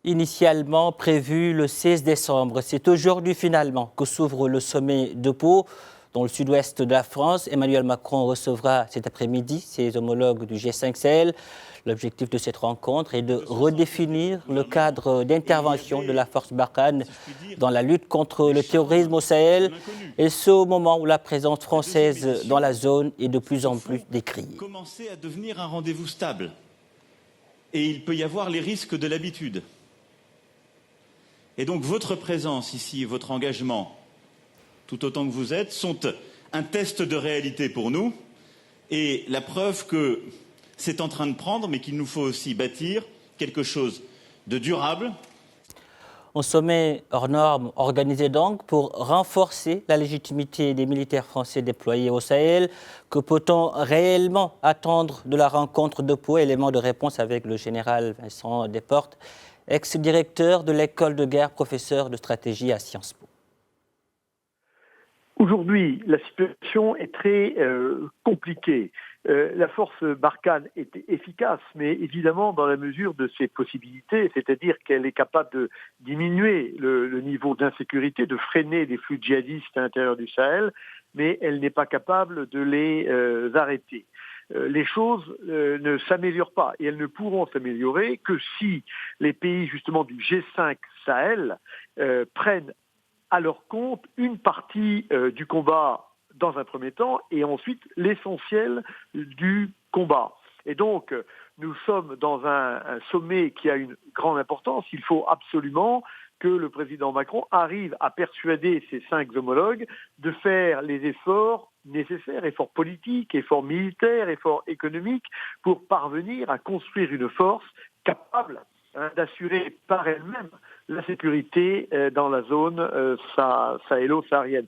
Initialement prévu le 16 décembre, c'est aujourd'hui finalement que s'ouvre le sommet de Pau dans le sud-ouest de la France. Emmanuel Macron recevra cet après-midi ses homologues du G5 Sahel. L'objectif de cette rencontre est de redéfinir le cadre d'intervention de la force Barkhane dans la lutte contre le terrorisme au Sahel, et ce au moment où la présence française dans la zone est de plus en plus décriée. Commencer à devenir un rendez-vous stable. Et il peut y avoir les risques de l'habitude. Et donc votre présence ici, votre engagement, tout autant que vous êtes, sont un test de réalité pour nous et la preuve que c'est en train de prendre, mais qu'il nous faut aussi bâtir quelque chose de durable. Un sommet hors norme organisé donc pour renforcer la légitimité des militaires français déployés au Sahel. Que peut-on réellement attendre de la rencontre de Pau? Élément de réponse avec le général Vincent Desportes, ex-directeur de l'école de guerre, professeur de stratégie à Sciences Po. Aujourd'hui, la situation est très compliquée. La force Barkhane est efficace, mais évidemment dans la mesure de ses possibilités, c'est-à-dire qu'elle est capable de diminuer le niveau d'insécurité, de freiner les flux djihadistes à l'intérieur du Sahel, mais elle n'est pas capable de les arrêter. Les choses ne s'améliorent pas et elles ne pourront s'améliorer que si les pays justement du G5 Sahel prennent à leur compte une partie du combat dans un premier temps et ensuite l'essentiel du combat. Et donc, nous sommes dans un sommet qui a une grande importance. Il faut absolument que le président Macron arrive à persuader ses 5 homologues de faire les efforts nécessaires, efforts politiques, efforts militaires, efforts économiques, pour parvenir à construire une force capable d'assurer par elle-même la sécurité dans la zone sahélo-saharienne.